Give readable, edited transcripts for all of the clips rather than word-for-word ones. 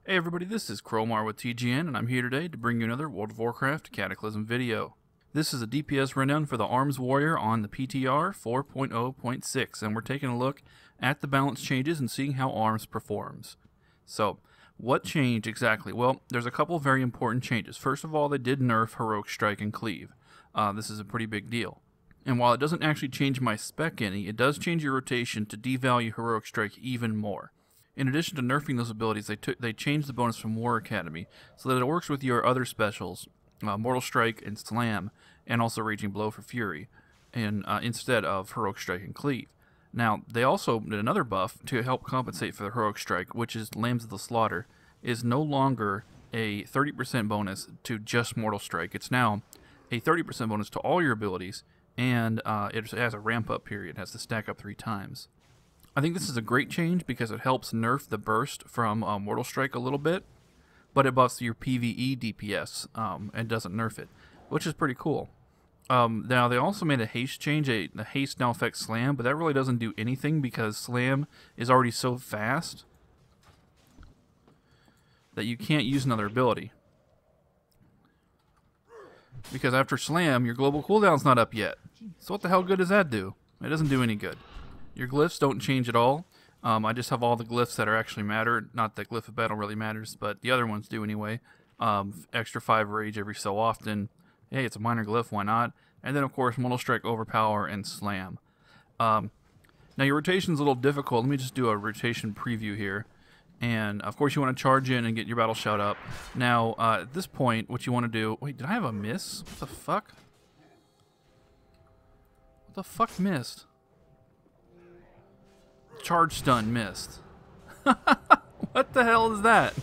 Hey everybody, this is Cromar with TGN, and I'm here today to bring you another World of Warcraft Cataclysm video. This is a DPS rundown for the Arms Warrior on the PTR 4.0.6, and we're taking a look at the balance changes and seeing how Arms performs. So, what changed exactly? Well, there's a couple very important changes. First of all, they did nerf Heroic Strike and Cleave. This is a pretty big deal. And while it doesn't actually change my spec any, it does change your rotation to devalue Heroic Strike even more. In addition to nerfing those abilities, they changed the bonus from War Academy so that it works with your other specials, Mortal Strike and Slam, and also Raging Blow for Fury, and instead of Heroic Strike and Cleave. Now, they also did another buff to help compensate for the Heroic Strike, which is Lambs of the Slaughter, is no longer a 30% bonus to just Mortal Strike. It's now a 30% bonus to all your abilities, and it has a ramp-up period. It has to stack up 3 times. I think this is a great change because it helps nerf the burst from Mortal Strike a little bit, but it buffs your PvE DPS and doesn't nerf it, which is pretty cool. Now, they also made a haste change. The haste now affects Slam, but that really doesn't do anything because Slam is already so fast that you can't use another ability. Because after Slam, your global cooldown's not up yet. So what the hell good does that do? It doesn't do any good. Your glyphs don't change at all. I just have all the glyphs that are actually matter. Not that Glyph of Battle really matters, but the other ones do anyway. Extra 5 rage every so often. Hey, it's a minor glyph, why not? And then, of course, Mortal Strike, Overpower, and Slam. Now, your rotation's a little difficult. Let me just do a rotation preview here. And, of course, you want to charge in and get your battle shout up. Now, at this point, what you want to do... Wait, did I have a miss? What the fuck? What the fuck missed? Charge stun missed. What the hell is that?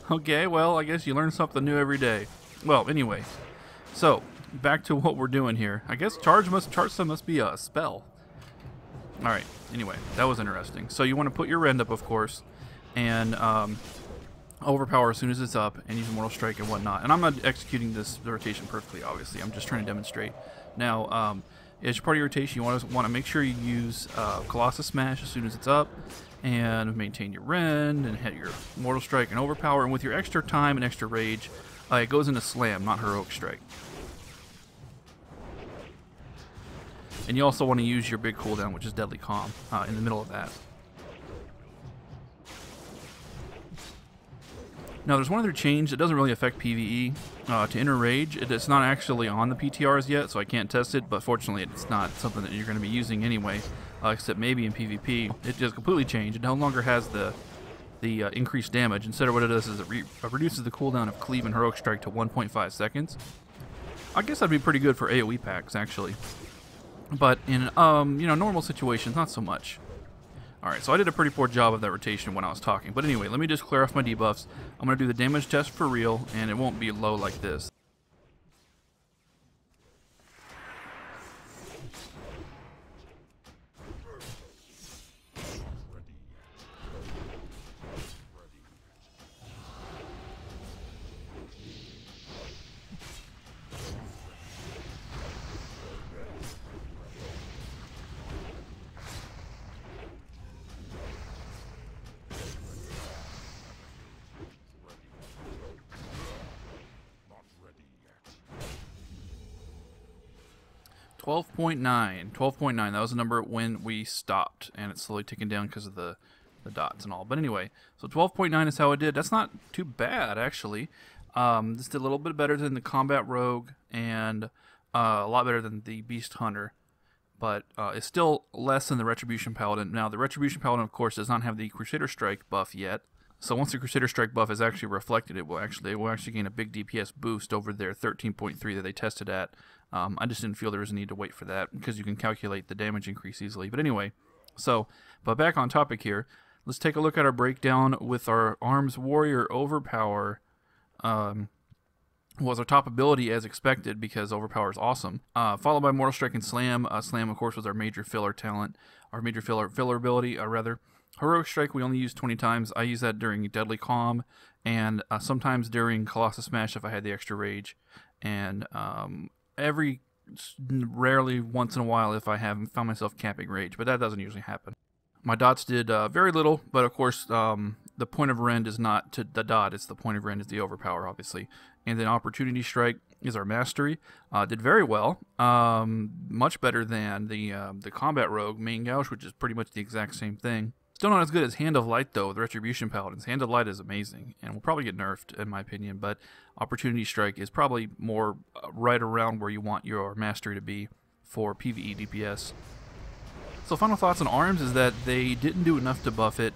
Okay, well, I guess you learn something new every day. Well, anyway, so back to what we're doing here. I guess charge stun must be a spell. All right. Anyway, that was interesting. So you want to put your rend up, of course, and overpower as soon as it's up, and use Mortal Strike and whatnot. And I'm not executing this rotation perfectly, obviously. I'm just trying to demonstrate. Now, as part of your rotation, you want to make sure you use Colossus Smash as soon as it's up, and maintain your rend, and hit your Mortal Strike and Overpower. And with your extra time and extra rage, it goes into Slam, not Heroic Strike. And you also want to use your big cooldown, which is Deadly Calm, in the middle of that. Now, there's one other change that doesn't really affect PvE. To enter Rage, it's not actually on the PTRs yet, so I can't test it, but fortunately it's not something that you're going to be using anyway, except maybe in PvP. It just completely changed. It no longer has the increased damage. Instead, what it does is it reduces the cooldown of Cleave and Heroic Strike to 1.5 seconds. I guess that'd be pretty good for AoE packs, actually. But in normal situations, not so much. Alright, so I did a pretty poor job of that rotation when I was talking. But anyway, let me just clear off my debuffs. I'm going to do the damage test for real, and it won't be low like this. $12.9, that was the number when we stopped, and it's slowly ticking down because of the dots and all. But anyway, so 12.9 is how it did. That's not too bad, actually. This did a little bit better than the Combat Rogue, and a lot better than the Beast Hunter, but it's still less than the Retribution Paladin. Now, the Retribution Paladin, of course, does not have the Crusader Strike buff yet. So once the Crusader Strike buff is actually reflected, it will actually gain a big DPS boost over their 13.3 that they tested at. I just didn't feel there was a need to wait for that because you can calculate the damage increase easily. But anyway, but back on topic here, let's take a look at our breakdown with our Arms Warrior Overpower. Was our top ability as expected because Overpower is awesome. Followed by Mortal Strike and Slam. Slam, of course, was our major filler talent, our major filler ability, rather. Heroic Strike we only use 20 times. I use that during Deadly Calm, and sometimes during Colossus Smash if I had the extra rage, and rarely once in a while if I have found myself capping rage, but that doesn't usually happen. My dots did very little, but of course the point of rend is not to the dot, it's the point of rend is the overpower, obviously. And then Opportunity Strike is our mastery. Did very well, much better than the Combat Rogue main gouge, which is pretty much the exact same thing. Still not as good as Hand of Light, though, with Retribution Paladins. Hand of Light is amazing, and will probably get nerfed, in my opinion, but Opportunity Strike is probably more right around where you want your mastery to be for PvE DPS. So final thoughts on ARMS is that they didn't do enough to buff it.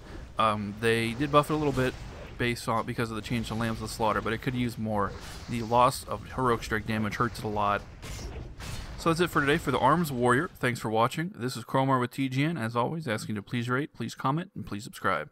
They did buff it a little bit because of the change to Lambs of the Slaughter, but it could use more. The loss of Heroic Strike damage hurts it a lot. So that's it for today for the ARMS Warrior. Thanks for watching. This is Cromar with TGN, as always, asking you to please rate, please comment, and please subscribe.